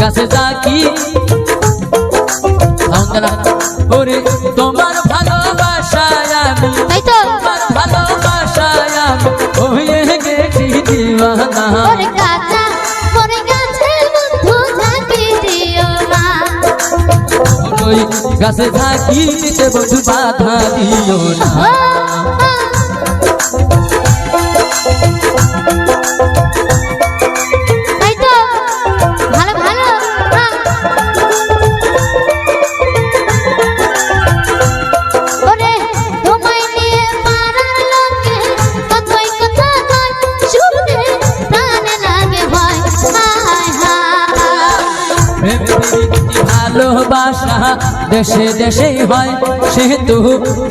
গাছে থাকি ওরে তোমার ভালোবাসায় আমি তোমার ভালোবাসায় আমি হয়ে গেছি দিওয়ানা গাছে থাকি দিতে বন্ধু বাধা দিও না ভালোবাসা দেশে দেশেই হয় সেহেতু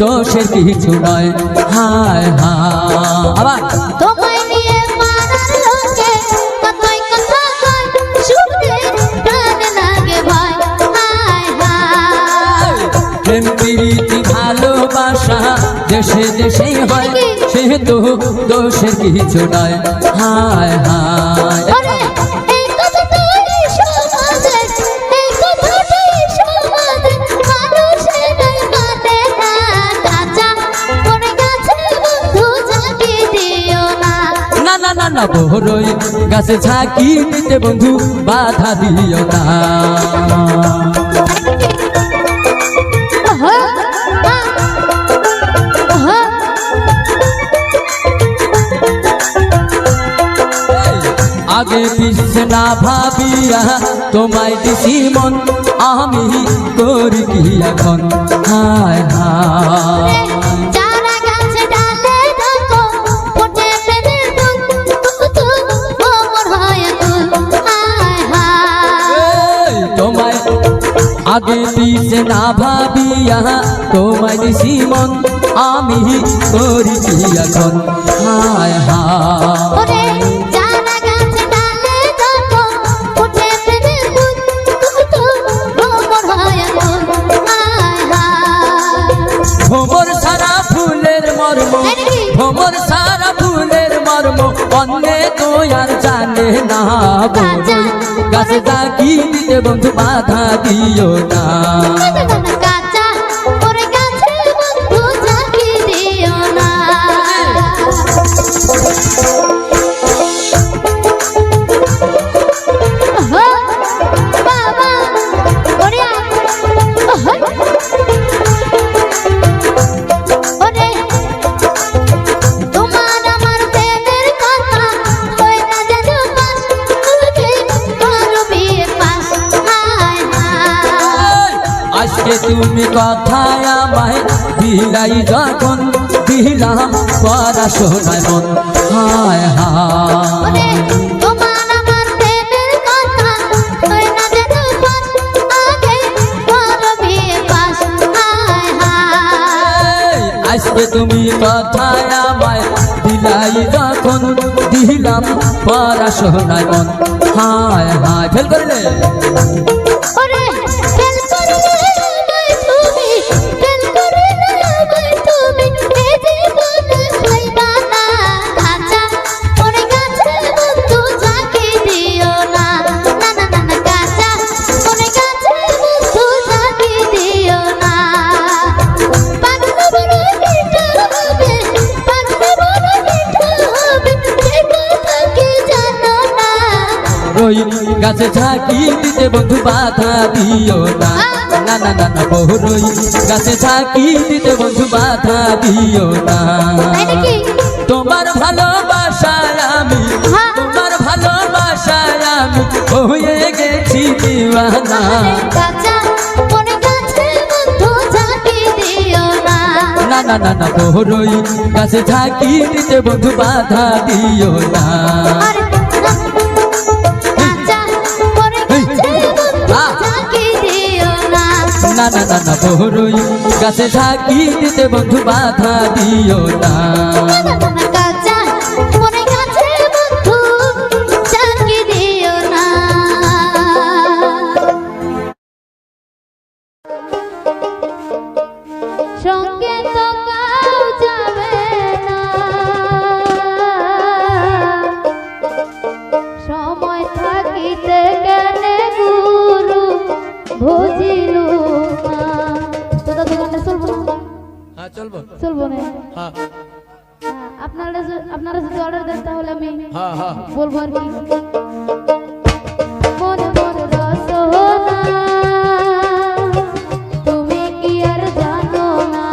দোষের কিছু নয় হায় হায় আবার তোমায় নিয়ে পাড়ার লোকে কতই কথা কয় শুনতে প্রাণে লাগে ভয় হায় হায় প্রেম প্রীতি ভালোবাসা দেশে দেশেই হয় সেহেতু দোষের কিছু নয় হায় হায় না বড়ই গাছে ঝাঁকি দিতে বন্ধু বাধা দিও না আগে পিছে না ভাবিয়া তোমায় দিছি মন আমি করি কি এখন হায় হায় আগে পিছে না ভাবিয়া তোমায় দিছি মন আমি করি কি এখন হায় হায় ভোমর সারা ফুলের মর্ম ভোমর সারা ফুলের মর্ম অন্যে তো আর জানে না গাছে থাকি দিতে বন্ধু বাধা দিও না আজকে তুমি কথায় আমায় দিলাই যখন দিলাম পড়াশোনায় মন হায় হায় আজকে তুমি কথায় আমায় দিলাই যখন দিলাম পড়াশোনায় মন হায় হায় ফেল করলে গাছে ঝাঁকি দিতে বন্ধু বাধা দিও না না না না না বড়ই গাছে ঝাঁকি দিতে বন্ধু বাধা দিও না তোমার ভালোবাসায় আমি তোমার ভালোবাসায় আমি হয়ে গেছি দিওয়ানা না না না না বড়ই গাছে ঝাঁকি দিতে বন্ধু বাধা দিও না না না না না বড়ই গাছে ঝাঁকি দিতে বন্ধু বাধা দিও না সঙ্গে তো কাউ যাবে না সময় থাকিতে কেন আপনারা যদি অর্ডার দেন তাহলে আমি হ্যাঁ হ্যাঁ বলবো আর কি মন মন রসনা তুমি কি আর জানো না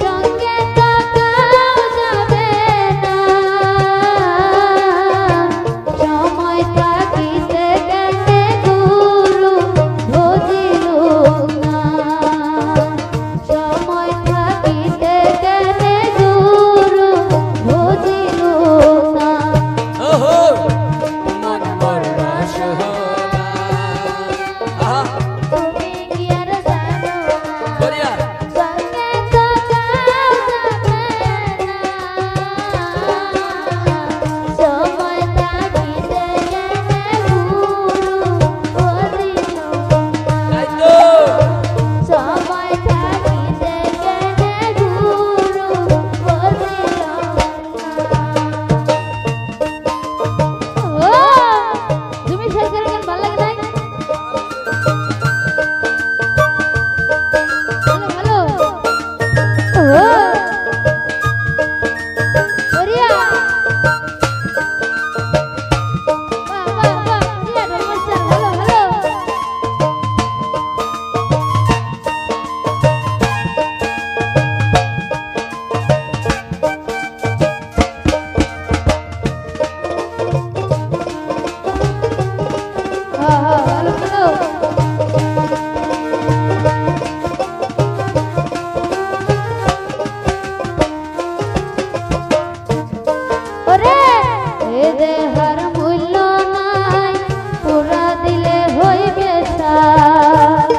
সঙ্গে থাকাও যাবে না সময় থাকিতে গেছে গুরু বুঝিল না সময় থাকিতে গেছে গুরু বুঝিল না ওহো মন মোর রসনা আহা তুমি কি আর জানো না বড়িয়া সঙ্গে থাকাও যাবে না সময় থাকিতে গেছে গুরু বুঝিল না তাই তো সময় থাকিতে গেছে গুরু বুঝিল না ও তুমি শেষ করে গেল ভালো লাগে নাই ভালো ও ওরিয়া বাহ বাহ বাহ রিয়া রমেশা ভালো ভালো হ্যাঁ হ্যাঁ ভালো ভালো ওরে এ দেহার মূল্য নাই পুরা দিলে হইবে সার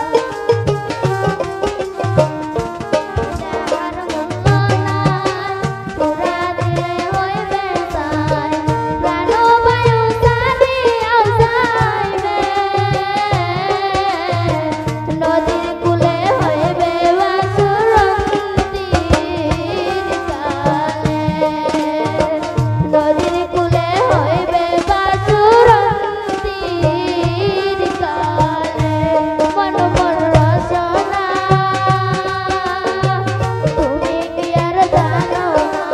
দেহার মূল্য নাই পুরা দিলে হইবে সার প্রাণ বায়ু সারিয়াও যাইবে নদীর কূলে হইবে বাসুরন্তীর কালে নদীর কূলে হইবে বাসুরন্তীর কালে মন মোর রসনা তুমি কি আর জানো না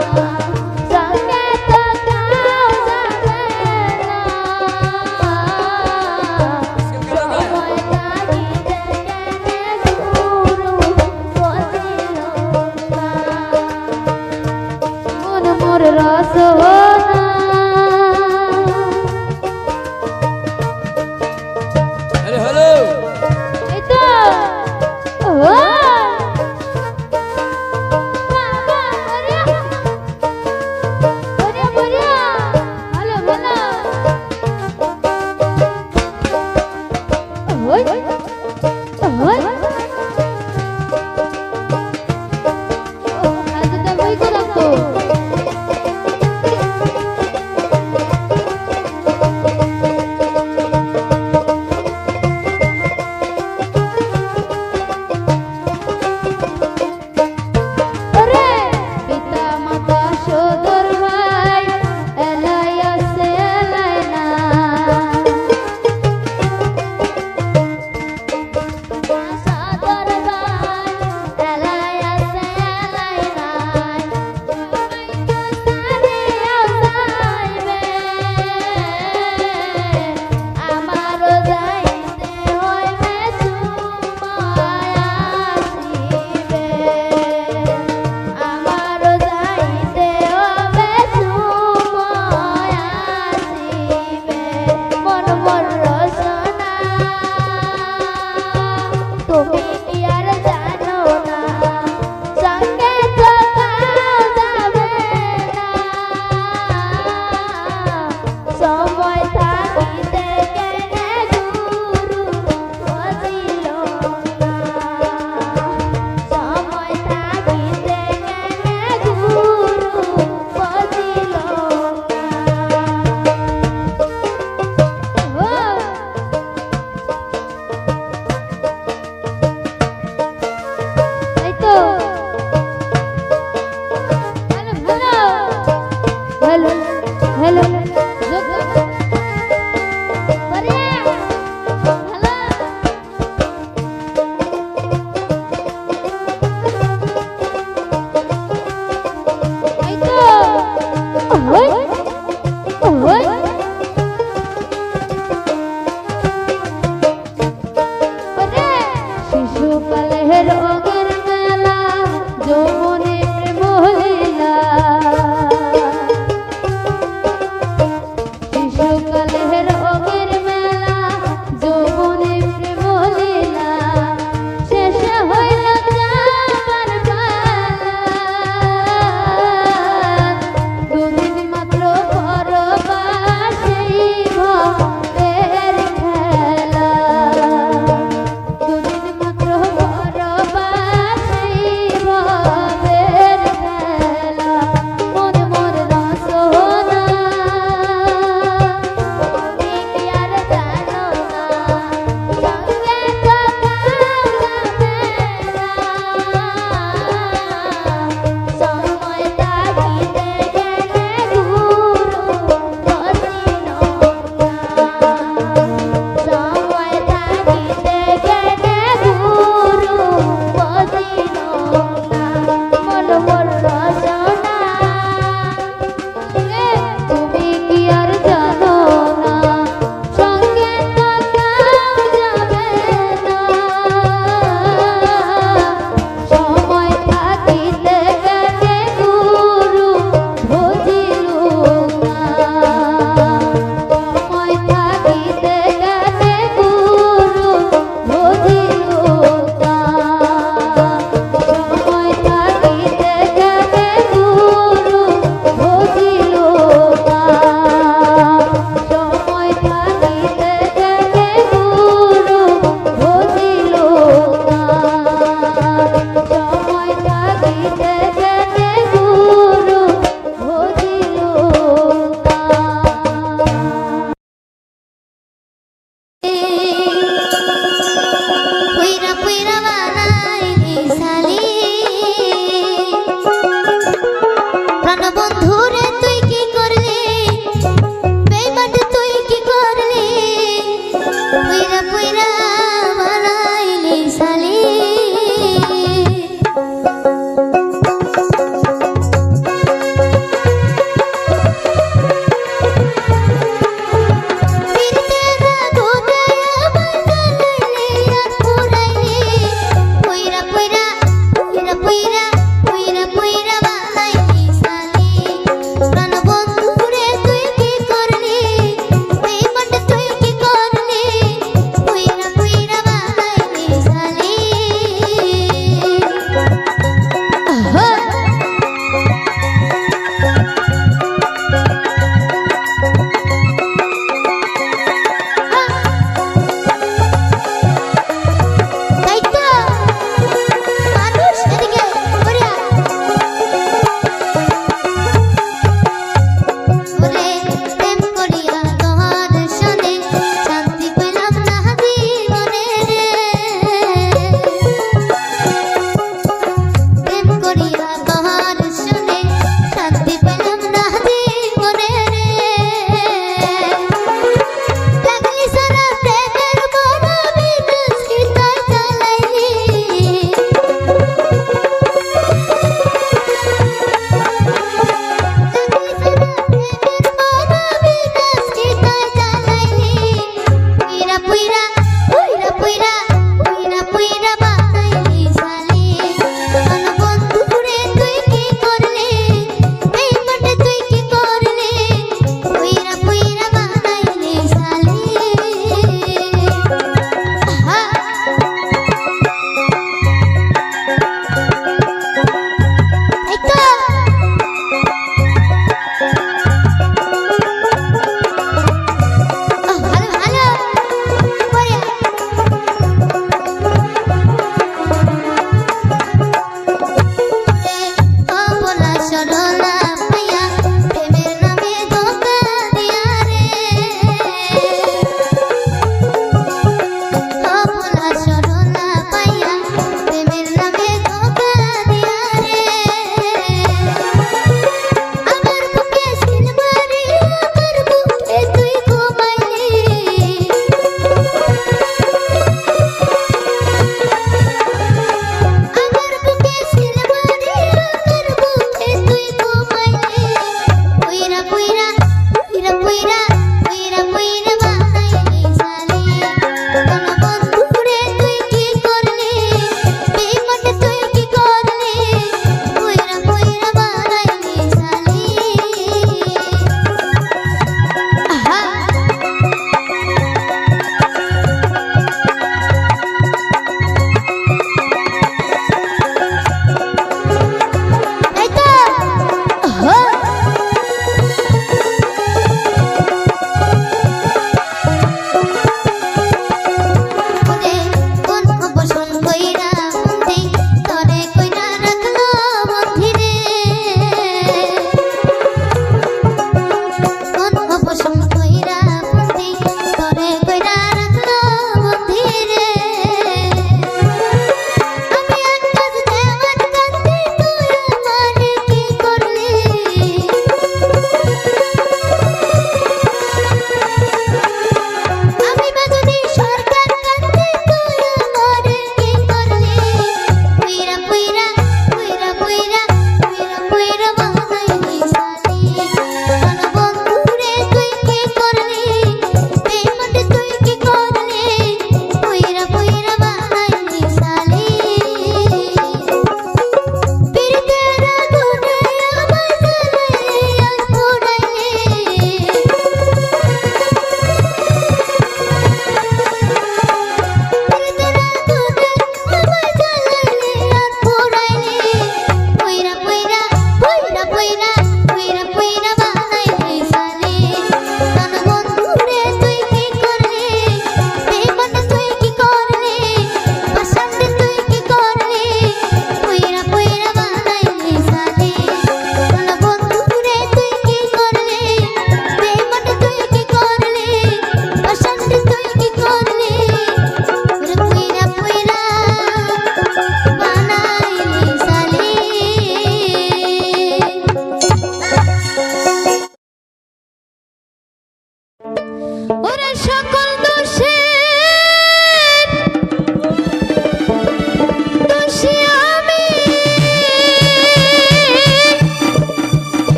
সঙ্গে থাকাও যাবে না সময় থাকিতে গেছে গুরু বুঝিল না মন মোর রসনা হ্যালো হ্যালো এই তো ও বাবা ওরে ওরে ওরে ভালো ভালো ওই ওই ও কাজটা বই করো তো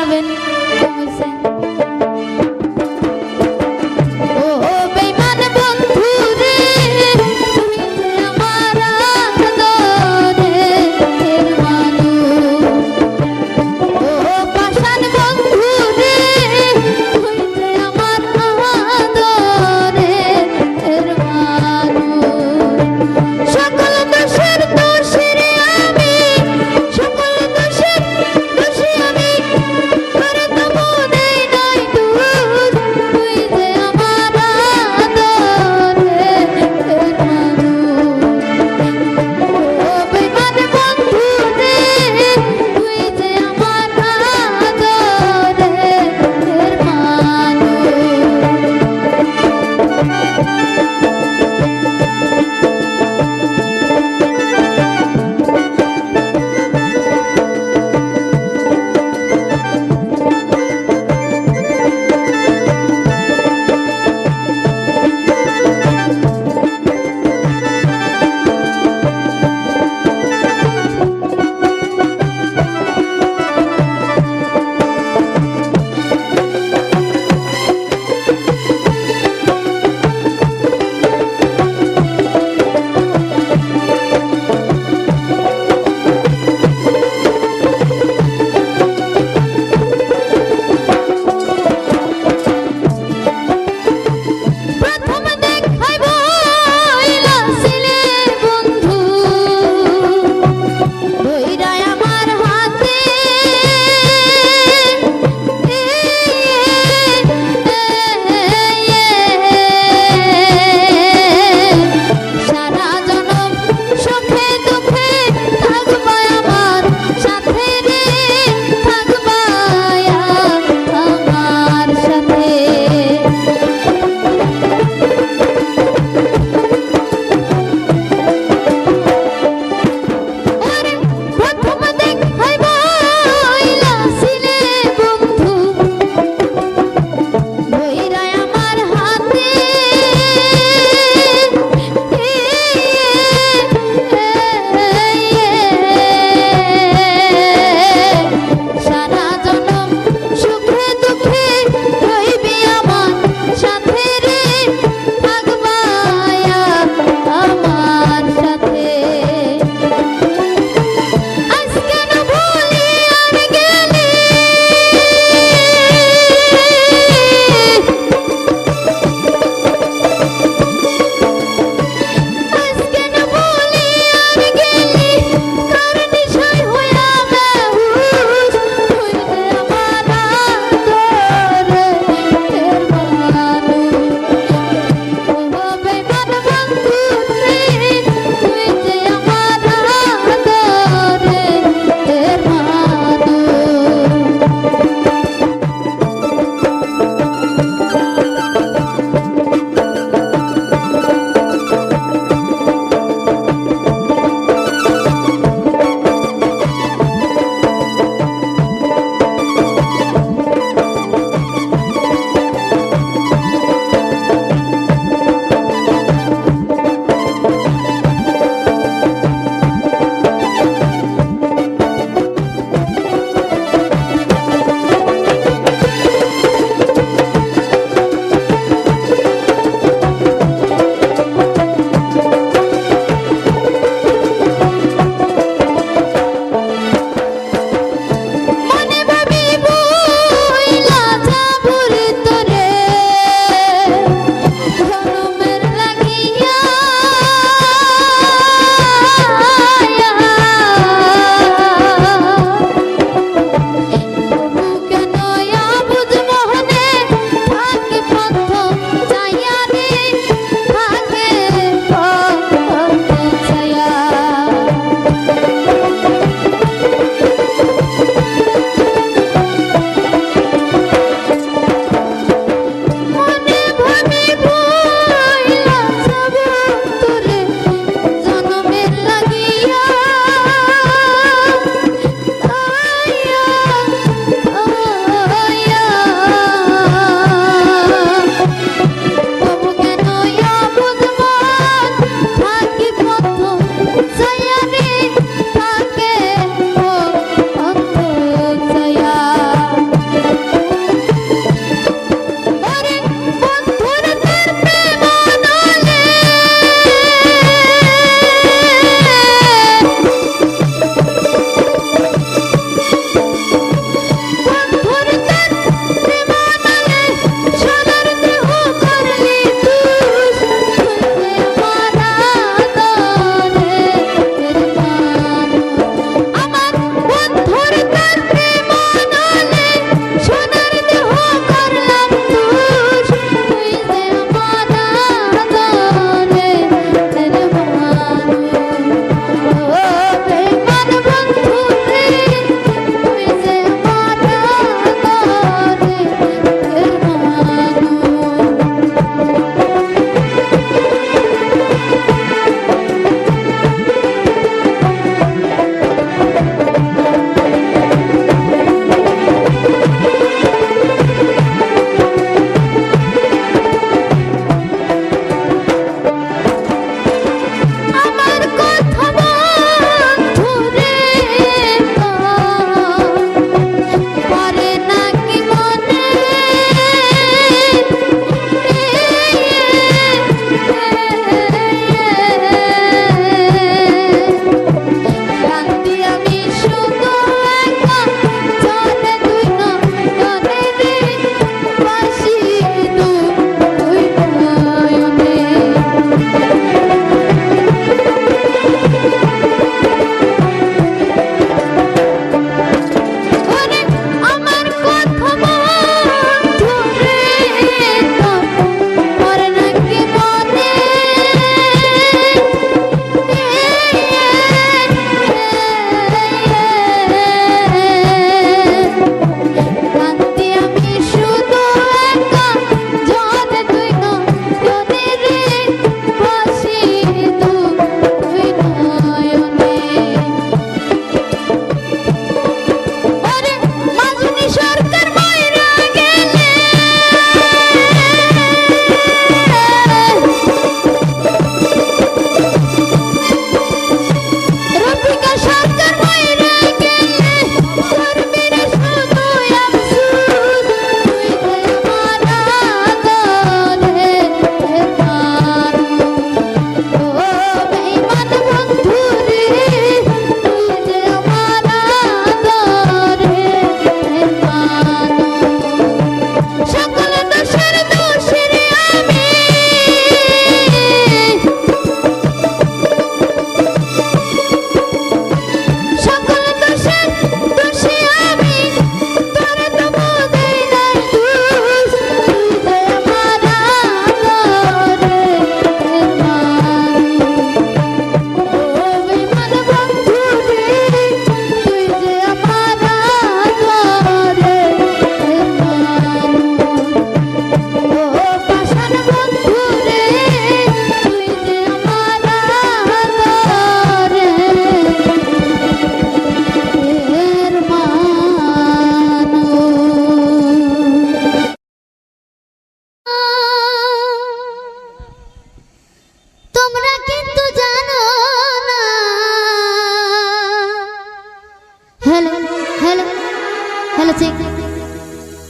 জানাবেন অবশ্যই। ও বেঈমান বন্ধু রে, তুই যে আমার আদরের মানুষ। ও পাষাণ বন্ধু রে, তুই যে আমার আদরের মানুষ। সকল দোষের দোষী রে আমি, সকল দোষের দোষী আমি, করে তবু দেই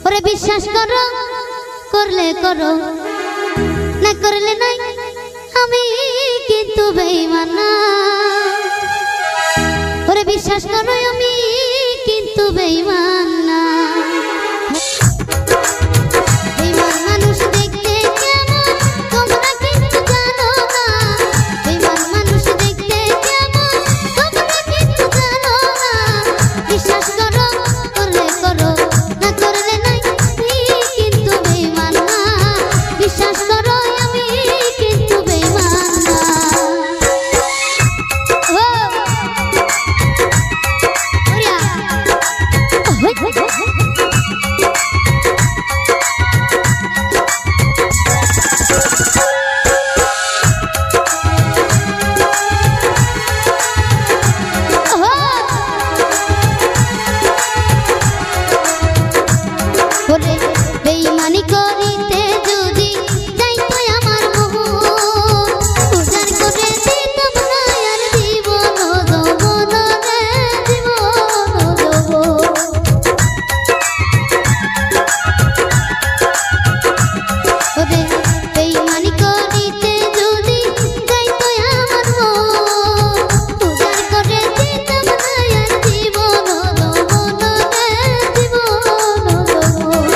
ওরে বিশ্বাস করো করলে করো না করলে নাই আমি কিন্তু বেঈমান না ওরে বিশ্বাস করো আমি কিন্তু বেঈমান না বেঈমান মানুষ দেখতে কেমন তোমরা কিন্তু জানো না বেঈমান মানুষ দেখতে কেমন তোমরা কিন্তু জানো না বিশ্বাস করো করলে করো না করলে নাই আমি কিন্তু বেঈমান না বিশ্বাস করো আমি কিন্তু বেঈমান না ও ওরিয়া ওরে বেঈমানি করিতে যদি যাইতো আমার মোহ উজার করে দিতাম না আর জীবন যৌবন রে জীবন যৌবন ওরে বেঈমানি করিতে যদি যাইতো আমার মোহ উজার করে দিতাম না আর জীবন যৌবন রে জীবন যৌবন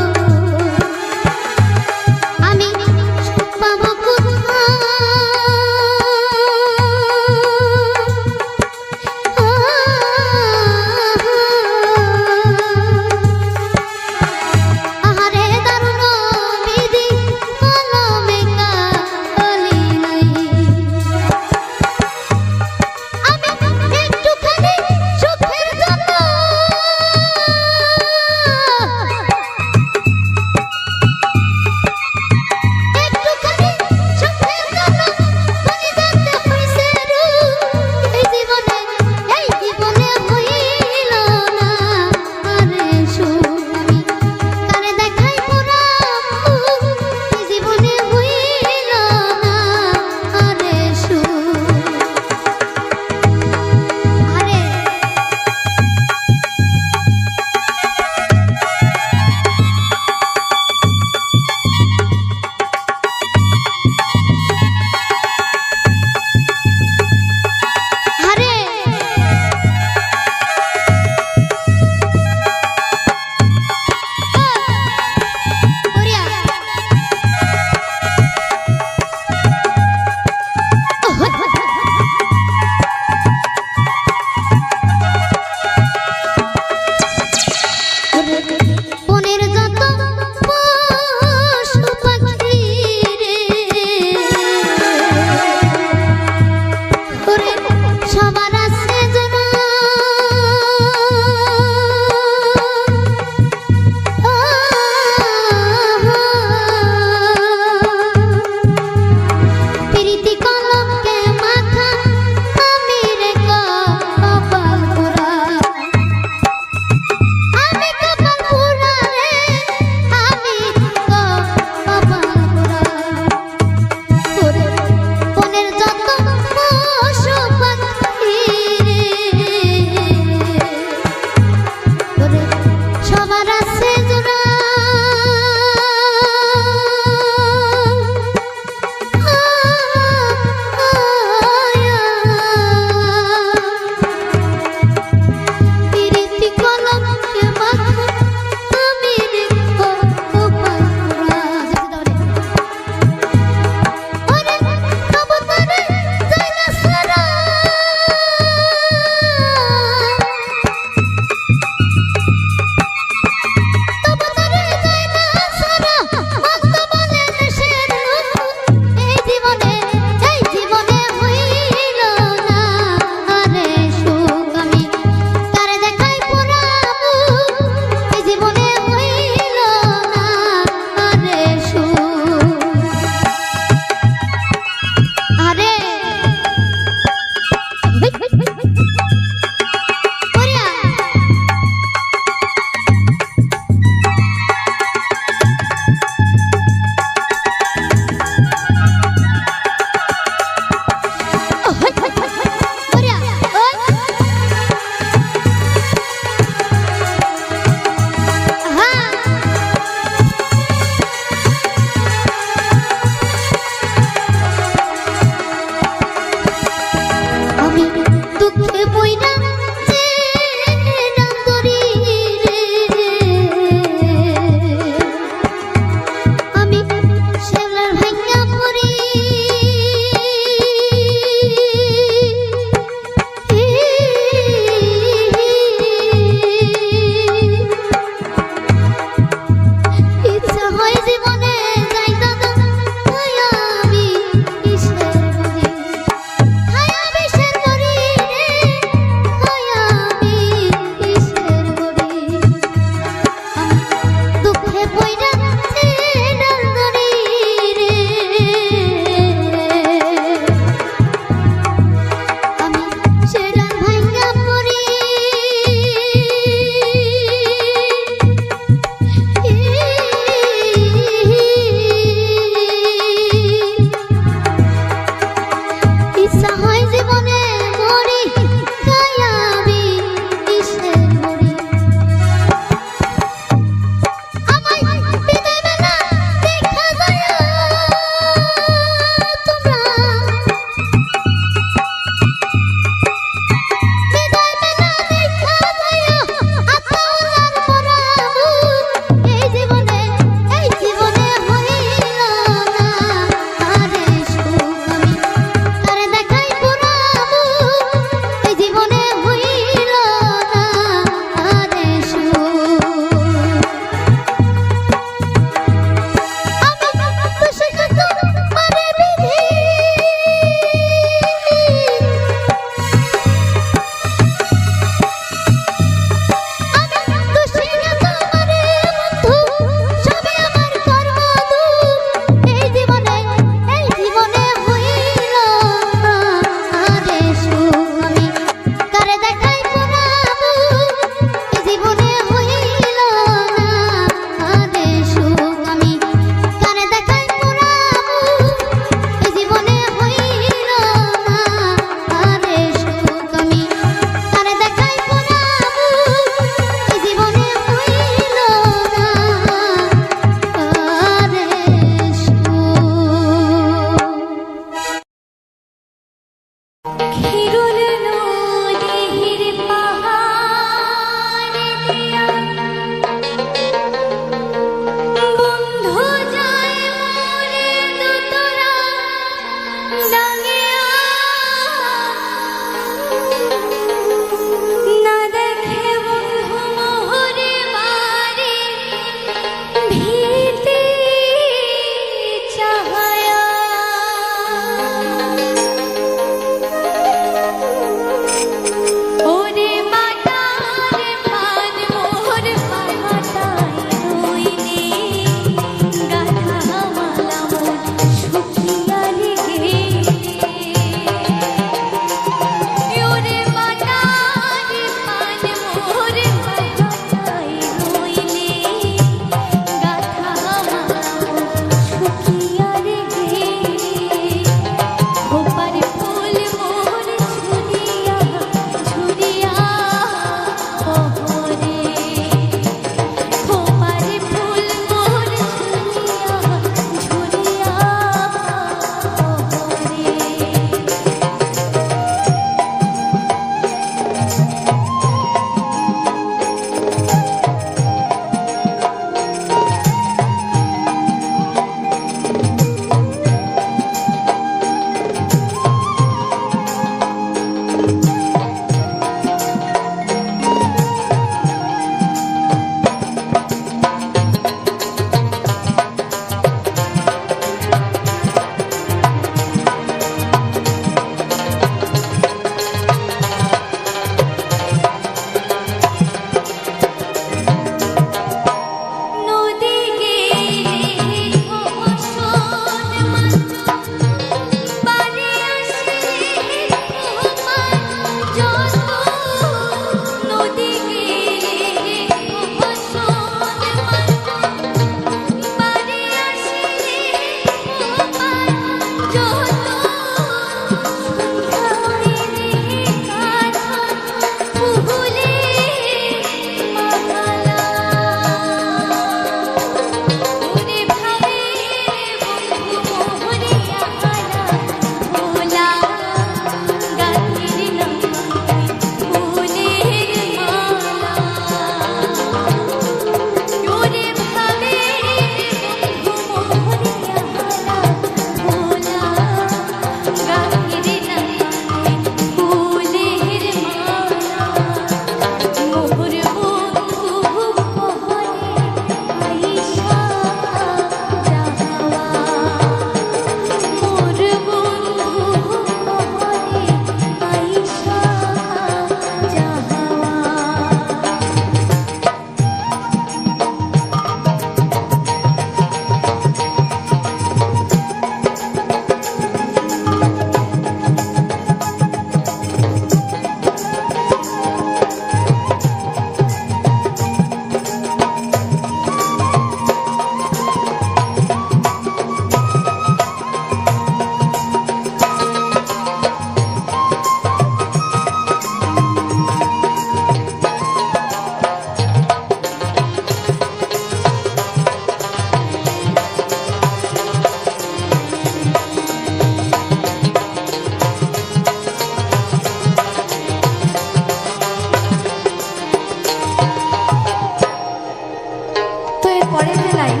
পরের যে লাইন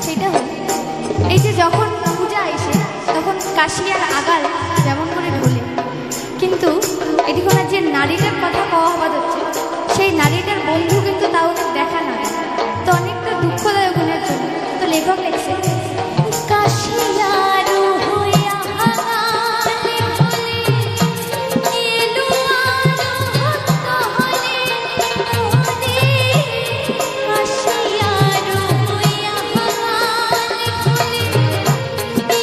সেটা হলো এই যে যখন পূজা এসে তখন কাশি আর আগাল যেমন করে ঢোলে, কিন্তু এদিকে যে নারীটার কথা কওয়া হওয়া হচ্ছে সেই নারীটার বন্ধু কিন্তু তাও ওদের দেখা না যায়। তো অনেকটা দুঃখদায়ক গুণের জন্য তো লেখক লিখছে কাশিয়ারু হইয়া আগালে ঢোলে, এলো আরো হলে ঢোলে, কাশিয়ারু হইয়া আগালে ঢোলে,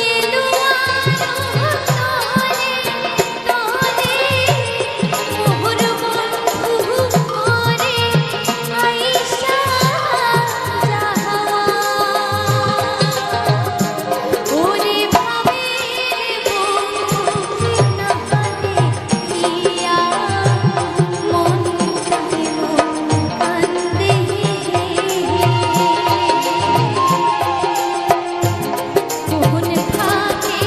এলো আরো হলে ঢোলে, মোহর বন্ধু করে আইসা যাওয়া। ওরে ভাবে বন্ধু নাহাতে হিয়া, মন কাঁদে কান্দে, কোন থাকে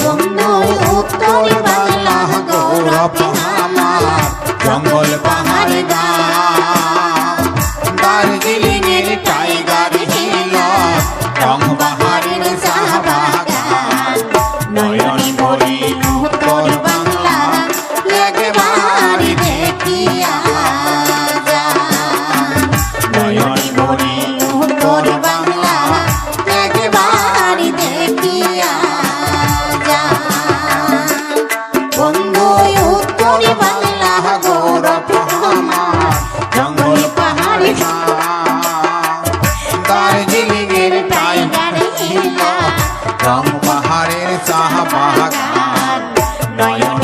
বন্ধু উত্তর বাংলা গৌরব আমার, জঙ্গল পাহাড় গান, দার্জিলিং এর টাইগার হিল, রং বাহারের চা বাগান, নয়ন ভরি উত্তর বাংলা একবার দেখিয়া যান, নয়ন ভরি উত্তর বাংলা একবার দেখিয়া যান। বন্ধু উত্তর বাংলা গৌরব আমার, জঙ্গল পাহাড় গান, দার্জিলিং এর টাইগার হিল, রং পাহাড়ের চা বাগান, নয়ন